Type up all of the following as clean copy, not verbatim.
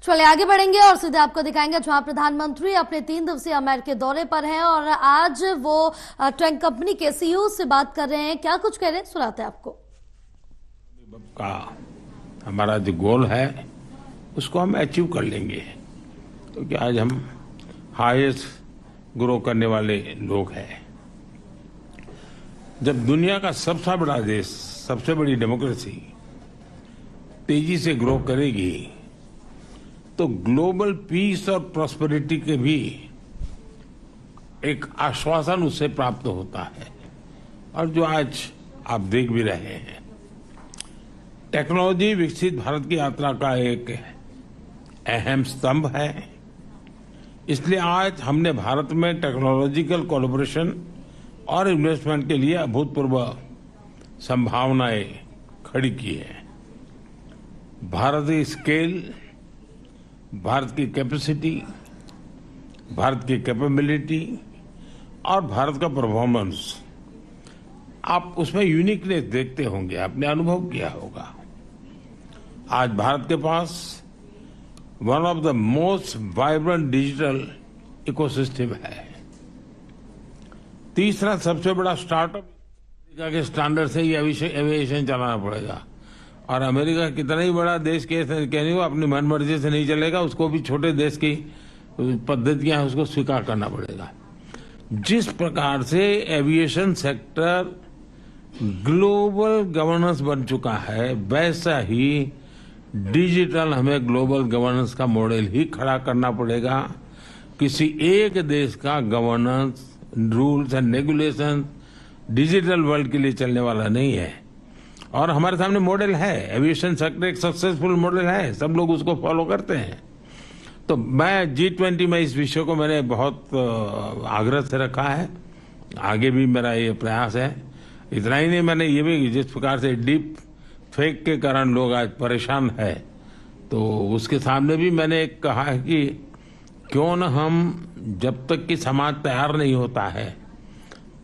चलिए आगे बढ़ेंगे और सीधे आपको दिखाएंगे जहां प्रधानमंत्री अपने 3 दिवसीय अमेरिकी दौरे पर हैं और आज वो ट्रैक कंपनी के सीईओ से बात कर रहे हैं। क्या कुछ कह रहे हैं सुनाते हैं आपको। का हमारा जो गोल है उसको हम अचीव कर लेंगे, क्योंकि आज हम हाईएस्ट ग्रो करने वाले लोग हैं। जब दुनिया का सबसे बड़ा देश, सबसे बड़ी डेमोक्रेसी तेजी से ग्रो करेगी तो ग्लोबल पीस और प्रॉस्पेरिटी के भी एक आश्वासन उससे प्राप्त होता है। और जो आज आप देख भी रहे हैं, टेक्नोलॉजी विकसित भारत की यात्रा का एक अहम स्तंभ है। इसलिए आज हमने भारत में टेक्नोलॉजिकल कोलैबोरेशन और इन्वेस्टमेंट के लिए अभूतपूर्व संभावनाएं खड़ी की है। भारत की स्केल, भारत की कैपेसिटी, भारत की कैपेबिलिटी और भारत का परफॉर्मेंस, आप उसमें यूनिकनेस देखते होंगे, आपने अनुभव किया होगा। आज भारत के पास one of the most vibrant digital ecosystem है। तीसरा सबसे बड़ा स्टार्टअप अमेरिका के स्टैंडर्ड से ही एविएशन चलाना पड़ेगा। और अमेरिका कितना ही बड़ा देश कहने को अपनी मनमर्जी से नहीं चलेगा, उसको भी छोटे देश की पद्धतियां हैं उसको स्वीकार करना पड़ेगा। जिस प्रकार से एविएशन सेक्टर ग्लोबल गवर्नेंस बन चुका है, वैसा ही डिजिटल हमें ग्लोबल गवर्नेंस का मॉडल ही खड़ा करना पड़ेगा। किसी एक देश का governance, rules and regulation digital world के लिए चलने वाला नहीं है। और हमारे सामने मॉडल है, एविएशन सेक्टर एक सक्सेसफुल मॉडल है, सब लोग उसको फॉलो करते हैं। तो मैं G20 में इस विषय को मैंने बहुत आग्रह से रखा है, आगे भी मेरा ये प्रयास है। इतना ही नहीं, मैंने ये भी, जिस प्रकार से डीप फेक के कारण लोग आज परेशान है, तो उसके सामने भी मैंने एक कहा है कि क्यों न हम, जब तक कि समाज तैयार नहीं होता है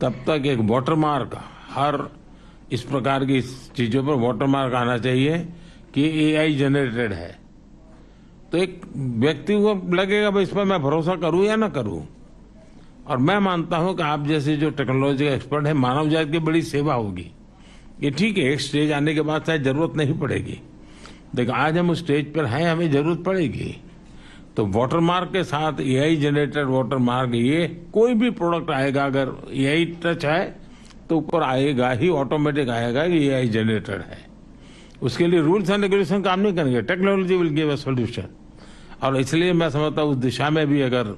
तब तक एक वाटरमार्क, हर इस प्रकार की चीजों पर वाटरमार्क आना चाहिए कि AI जनरेटेड है। तो एक व्यक्ति को लगेगा भाई इस पर मैं भरोसा करूं या ना करूं। और मैं मानता हूं कि आप जैसे जो टेक्नोलॉजी का एक्सपर्ट है, मानव जाति की बड़ी सेवा होगी। ये ठीक है, एक स्टेज आने के बाद शायद जरूरत नहीं पड़ेगी, लेकिन आज हम उस स्टेज पर हैं, हमें जरूरत पड़ेगी। तो वाटरमार्क के साथ AI जनरेटेड वाटरमार्क, ये कोई भी प्रोडक्ट आएगा अगर AI टच है तो ऊपर आएगा ही, ऑटोमेटिक आएगा कि AI जनरेटेड है। उसके लिए रूल्स एंड रेगुलेशन काम नहीं करेंगे, technology will give a solution. और इसलिए मैं समझता हूं उस दिशा में भी अगर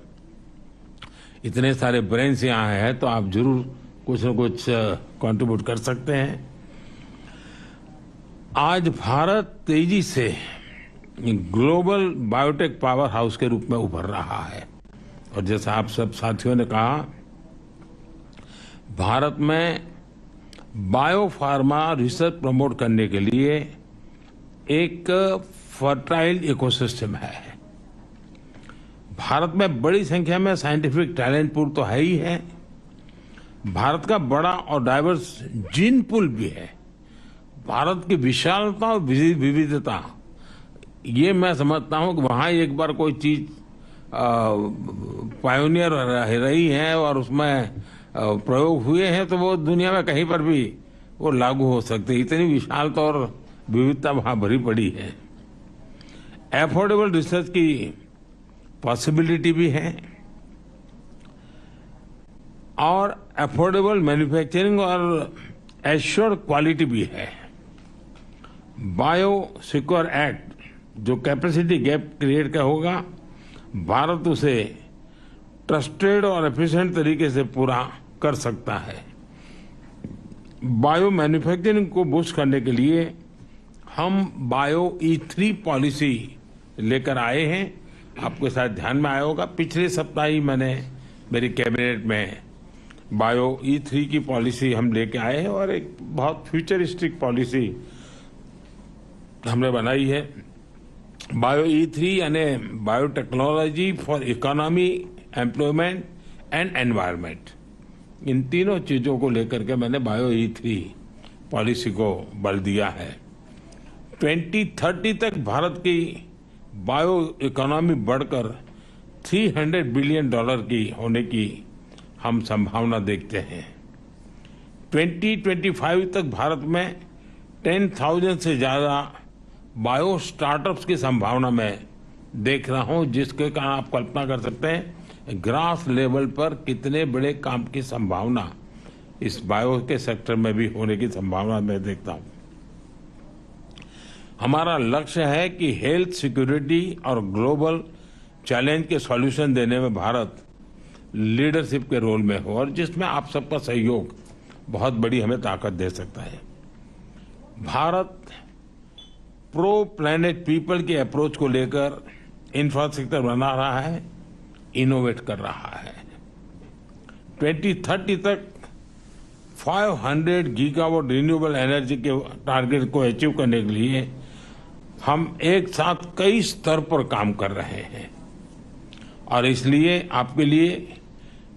इतने सारे ब्रेन्स यहाँ हैं तो आप जरूर कुछ न कुछ कंट्रीब्यूट कर सकते हैं। आज भारत तेजी से ग्लोबल बायोटेक पावर हाउस के रूप में उभर रहा है। और जैसा आप सब साथियों ने कहा, भारत में बायोफार्मा रिसर्च प्रमोट करने के लिए एक फर्टाइल इकोसिस्टम है। भारत में बड़ी संख्या में साइंटिफिक टैलेंट पूल तो है ही है, भारत का बड़ा और डाइवर्स जीन पूल भी है। भारत की विशालता और विविधता, ये मैं समझता हूं कि वहां एक बार कोई चीज पायोनियर रही है और उसमें प्रयोग हुए हैं तो वो दुनिया में कहीं पर भी वो लागू हो सकते। इतनी विशालता और विविधता वहां भरी पड़ी है। एफोर्डेबल रिसर्च की पॉसिबिलिटी भी है और एफोर्डेबल मैन्युफैक्चरिंग और एश्योर्ड क्वालिटी भी है। बायो सिक्योर एक्ट जो कैपेसिटी गैप क्रिएट का होगा, भारत उसे ट्रस्टेड और एफिशिएंट तरीके से पूरा कर सकता है। बायो मैन्युफैक्चरिंग को बूस्ट करने के लिए हम बायो E3 पॉलिसी लेकर आए हैं। आपके साथ ध्यान में आया होगा, पिछले सप्ताह ही मैंने मेरी कैबिनेट में बायो E3 की पॉलिसी हम लेके आए हैं और एक बहुत फ्यूचरिस्टिक पॉलिसी हमने बनाई है। बायो E3 यानी biotechnology for economy, employment and environment, इन तीनों चीजों को लेकर के मैंने बायो E3 पॉलिसी को बल दिया है। 2030 तक भारत की बायो इकोनॉमी बढ़कर $300 बिलियन की होने की हम संभावना देखते हैं। 2025 तक भारत में 10,000 से ज्यादा बायो स्टार्टअप्स की संभावना मैं देख रहा हूं, जिसके कारण आप कल्पना कर सकते हैं ग्रास लेवल पर कितने बड़े काम की संभावना इस बायो के सेक्टर में भी होने की संभावना मैं देखता हूं। हमारा लक्ष्य है कि हेल्थ सिक्योरिटी और ग्लोबल चैलेंज के सॉल्यूशन देने में भारत लीडरशिप के रोल में हो, और जिसमें आप सबका सहयोग बहुत बड़ी हमें ताकत दे सकता है। भारत प्रो प्लैनेट पीपल की अप्रोच को लेकर इंफ्रास्ट्रक्चर बना रहा है, इनोवेट कर रहा है। 2030 तक 500 गीगावाट रिन्यूएबल एनर्जी के टारगेट को अचीव करने के लिए हम एक साथ कई स्तर पर काम कर रहे हैं, और इसलिए आपके लिए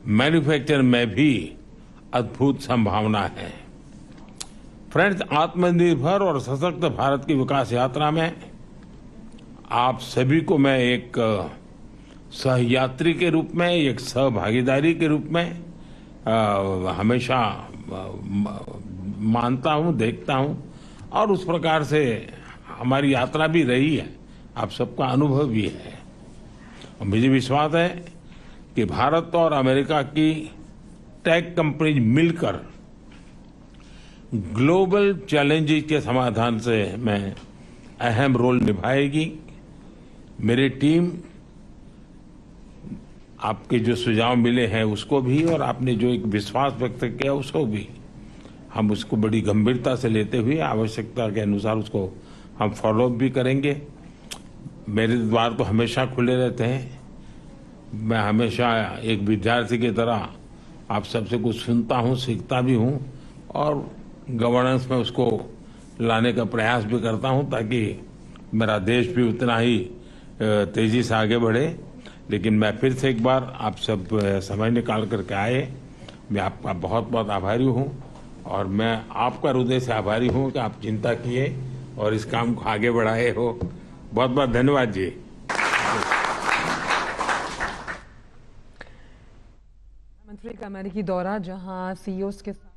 मैन्युफैक्चर में भी अद्भुत संभावना है। फ्रेंड्स, आत्मनिर्भर और सशक्त भारत की विकास यात्रा में आप सभी को मैं एक सहयात्री के रूप में, एक सहभागीदारी के रूप में हमेशा मानता हूं, देखता हूं, और उस प्रकार से हमारी यात्रा भी रही है, आप सबका अनुभव भी है। और मुझे विश्वास है कि भारत और अमेरिका की टेक कंपनीज मिलकर ग्लोबल चैलेंजेस के समाधान से में अहम रोल निभाएगी। मेरी टीम आपके जो सुझाव मिले हैं उसको भी, और आपने जो एक विश्वास व्यक्त किया उसको भी, हम उसको बड़ी गंभीरता से लेते हुए आवश्यकता के अनुसार उसको हम फॉलो अप भी करेंगे। मेरे द्वार तो हमेशा खुले रहते हैं। मैं हमेशा एक विद्यार्थी की तरह आप सबसे कुछ सुनता हूं, सीखता भी हूं, और गवर्नेंस में उसको लाने का प्रयास भी करता हूं, ताकि मेरा देश भी उतना ही तेजी से आगे बढ़े। लेकिन मैं फिर से एक बार आप सब समय निकाल करके आए, मैं आपका बहुत बहुत आभारी हूं, और मैं आपका हृदय से आभारी हूं कि आप चिंता किए और इस काम को आगे बढ़ाए हो। बहुत बहुत धन्यवाद जी। मंत्री का अमेरिकी दौरा, जहां सीईओज के साथ